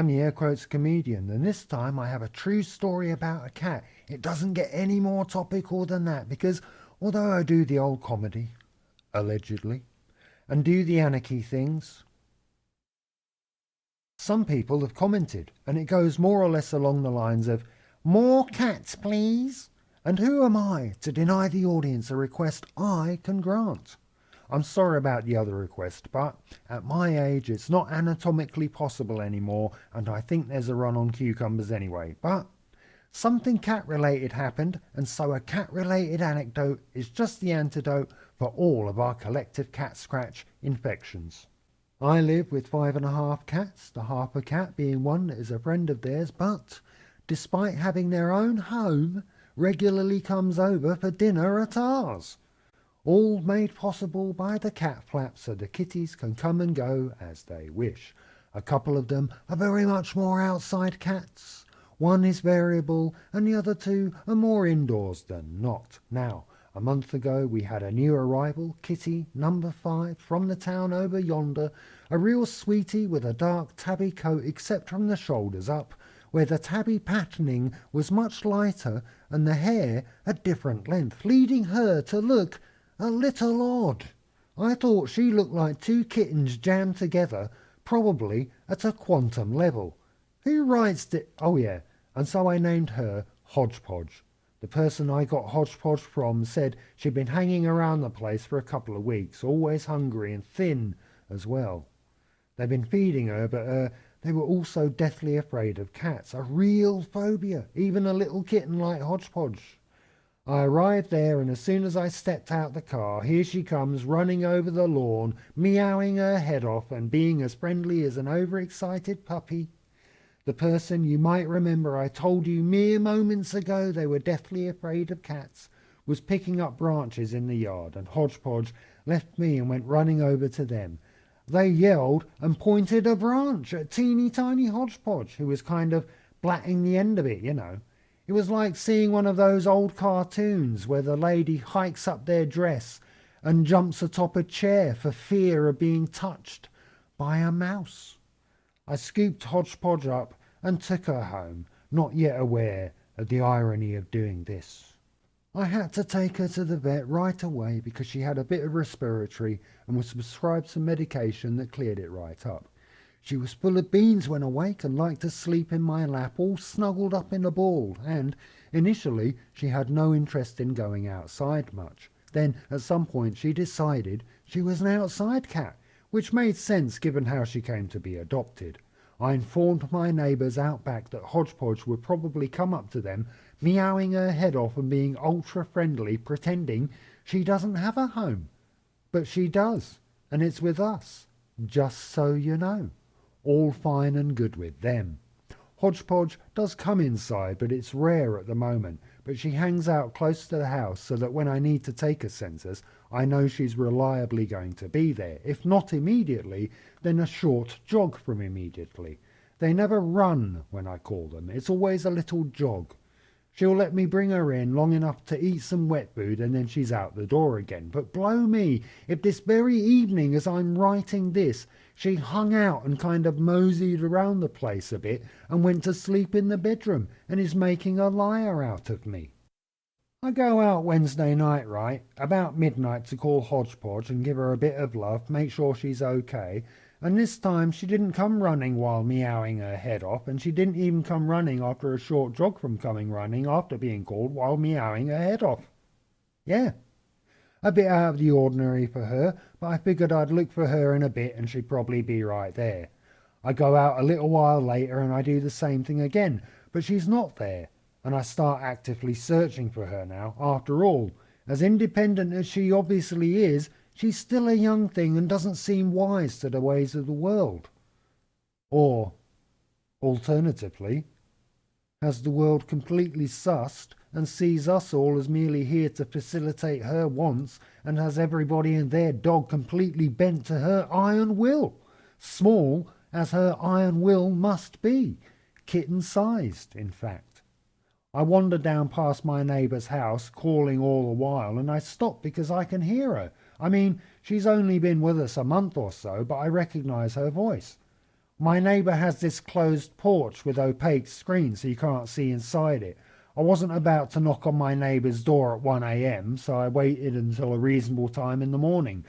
I'm the air quotes comedian, and this time I have a true story about a cat. It doesn't get any more topical than that, because although I do the old comedy, allegedly, and do the anarchy things, some people have commented, and it goes more or less along the lines of, more cats please, and who am I to deny the audience a request I can grant? I'm sorry about the other request, but at my age it's not anatomically possible anymore, and I think there's a run on cucumbers anyway. But something cat-related happened, and so a cat-related anecdote is just the antidote for all of our collective cat scratch infections. I live with 5.5 cats, the Harper cat being one that is a friend of theirs, but despite having their own home, regularly comes over for dinner at ours. All made possible by the cat flap so the kitties can come and go as they wish. A couple of them are very much more outside cats. One is variable and the other two are more indoors than not. Now, a month ago we had a new arrival, Kitty number 5, from the town over yonder, a real sweetie with a dark tabby coat except from the shoulders up, where the tabby patterning was much lighter and the hair a different length, leading her to look a little odd. I thought she looked like two kittens jammed together, probably at a quantum level. Who writes it? Oh yeah, and so I named her Hodgepodge. The person I got Hodgepodge from said she'd been hanging around the place for a couple of weeks, always hungry and thin as well. They'd been feeding her, but they were also deathly afraid of cats, a real phobia, even a little kitten like Hodgepodge. I arrived there, and as soon as I stepped out the car, here she comes running over the lawn, meowing her head off and being as friendly as an overexcited puppy. The person you might remember I told you mere moments ago they were deathly afraid of cats was picking up branches in the yard, and Hodgepodge left me and went running over to them. They yelled and pointed a branch at teeny tiny Hodgepodge, who was kind of blatting the end of it, you know. It was like seeing one of those old cartoons where the lady hikes up their dress and jumps atop a chair for fear of being touched by a mouse. I scooped Hodgepodge up and took her home, not yet aware of the irony of doing this. I had to take her to the vet right away because she had a bit of respiratory and was prescribed some medication that cleared it right up. She was full of beans when awake and liked to sleep in my lap, all snuggled up in a ball, and initially she had no interest in going outside much. Then at some point she decided she was an outside cat, which made sense given how she came to be adopted. I informed my neighbours out back that Hodgepodge would probably come up to them, meowing her head off and being ultra friendly, pretending she doesn't have a home. But she does, and it's with us, just so you know. All fine and good with them. Hodgepodge does come inside, but it's rare at the moment, but she hangs out close to the house so that when I need to take a census, I know she's reliably going to be there. If not immediately, then a short jog from immediately. They never run when I call them. It's always a little jog. She'll let me bring her in long enough to eat some wet food and then she's out the door again. But blow me, if this very evening as I'm writing this, she hung out and kind of moseyed around the place a bit and went to sleep in the bedroom and is making a liar out of me. I go out Wednesday night, right, about midnight to call Hodgepodge and give her a bit of love, make sure she's okay, and this time she didn't come running while meowing her head off, and she didn't even come running after a short jog from coming running after being called while meowing her head off. Yeah, a bit out of the ordinary for her, but I figured I'd look for her in a bit and she'd probably be right there. I go out a little while later and I do the same thing again, but she's not there, and I start actively searching for her now. After all, as independent as she obviously is, she's still a young thing and doesn't seem wise to the ways of the world. Or, alternatively, has the world completely sussed and sees us all as merely here to facilitate her wants and has everybody and their dog completely bent to her iron will, small as her iron will must be, kitten-sized, in fact. I wander down past my neighbour's house, calling all the while, and I stop because I can hear her. I mean, she's only been with us a month or so, but I recognise her voice. My neighbour has this closed porch with opaque screen so you can't see inside it. I wasn't about to knock on my neighbour's door at 1 a.m, so I waited until a reasonable time in the morning.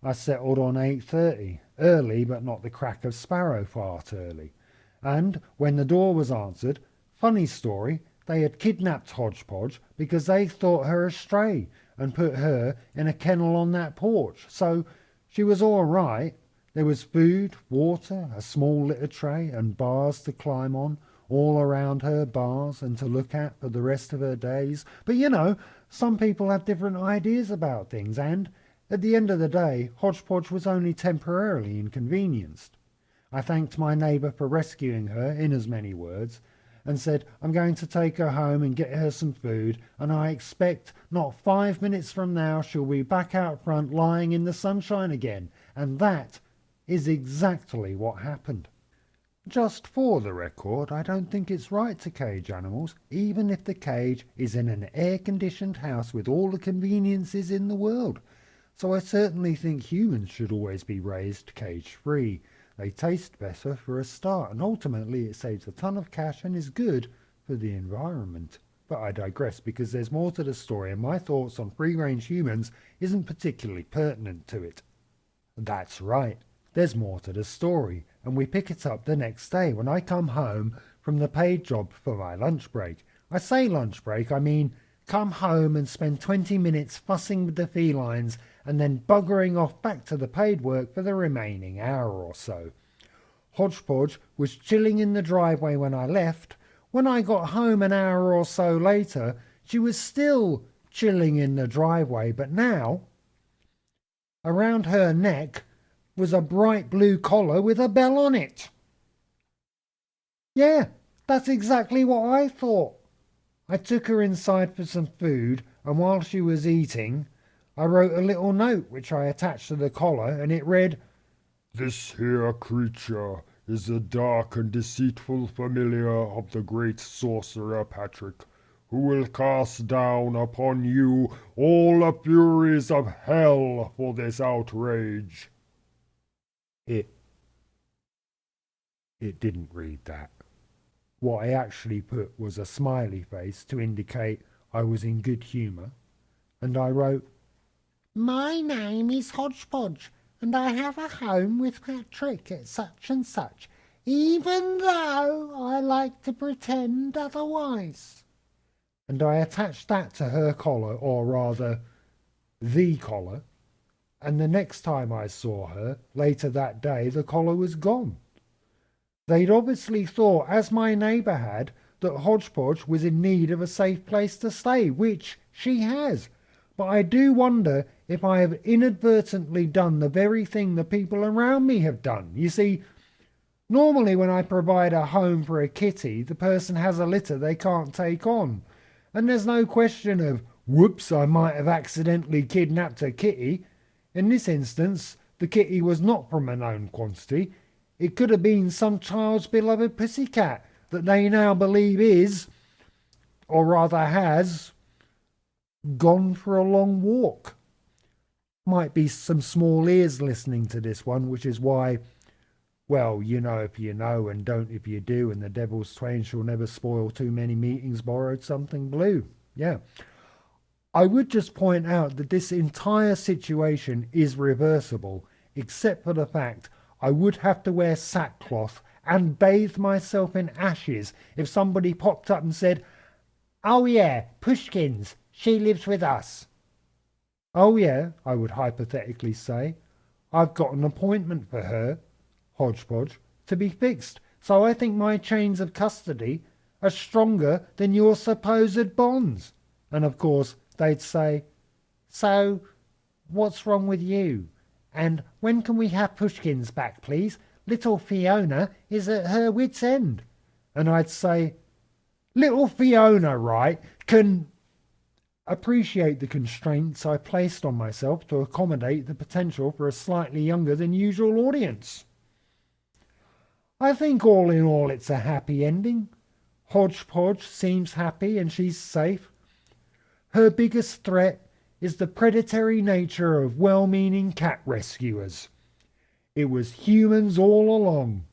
I settled on 8:30, early but not the crack of sparrow fart early. And when the door was answered, funny story, they had kidnapped Hodgepodge because they thought her a stray and put her in a kennel on that porch. So she was all right. There was food, water, a small litter tray and bars to climb on, all around her, bars and to look at for the rest of her days. But you know, some people have different ideas about things, and at the end of the day, Hodgepodge was only temporarily inconvenienced. I thanked my neighbour for rescuing her, in as many words, and said, I'm going to take her home and get her some food, and I expect not 5 minutes from now she'll be back out front lying in the sunshine again. And that is exactly what happened. Just for the record, I don't think it's right to cage animals, even if the cage is in an air-conditioned house with all the conveniences in the world. So I certainly think humans should always be raised cage-free. They taste better for a start, and ultimately it saves a ton of cash and is good for the environment. But I digress, because there's more to the story, and my thoughts on free-range humans isn't particularly pertinent to it. That's right, there's more to the story, and we pick it up the next day when I come home from the paid job for my lunch break. I say lunch break, I mean come home and spend 20 minutes fussing with the felines and then buggering off back to the paid work for the remaining hour or so. Hodgepodge was chilling in the driveway when I left. When I got home an hour or so later, she was still chilling in the driveway, but now around her neck was a bright blue collar with a bell on it. Yeah, that's exactly what I thought. I took her inside for some food, and while she was eating, I wrote a little note which I attached to the collar, and it read, This here creature is the dark and deceitful familiar of the great sorcerer Patrick, who will cast down upon you all the furies of hell for this outrage. It didn't read that. What I actually put was a smiley face to indicate I was in good humour, and I wrote, My name is Hodgepodge, and I have a home with Patrick at such and such, even though I like to pretend otherwise. And I attached that to her collar, or rather, the collar, and the next time I saw her, later that day, the collar was gone. They'd obviously thought, as my neighbour had, that Hodgepodge was in need of a safe place to stay, which she has. But I do wonder if I have inadvertently done the very thing the people around me have done. You see, normally when I provide a home for a kitty, the person has a litter they can't take on. And there's no question of, whoops, I might have accidentally kidnapped a kitty. In this instance, the kitty was not from a known quantity. It could have been some child's beloved pussycat that they now believe is, or rather has, gone for a long walk. Might be some small ears listening to this one, which is why, well, you know if you know and don't if you do, and the devil's twain shall never spoil too many meetings borrowed something blue. Yeah. I would just point out that this entire situation is reversible, except for the fact I would have to wear sackcloth and bathe myself in ashes if somebody popped up and said, Oh yeah, Pushkin's, she lives with us. Oh yeah, I would hypothetically say, I've got an appointment for her, Hodgepodge, to be fixed, so I think my chains of custody are stronger than your supposed bonds. And of course, they'd say, So, what's wrong with you? And when can we have Pushkin's back, please? Little Fiona is at her wit's end. And I'd say, Little Fiona, right, can appreciate the constraints I placed on myself to accommodate the potential for a slightly younger than usual audience. I think all in all it's a happy ending. Hodgepodge seems happy and she's safe. Her biggest threat is the predatory nature of well-meaning cat rescuers. It was humans all along.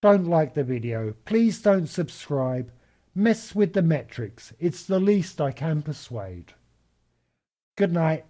don't like the video. Please don't subscribe. Mess with the metrics. It's the least I can persuade. Good night.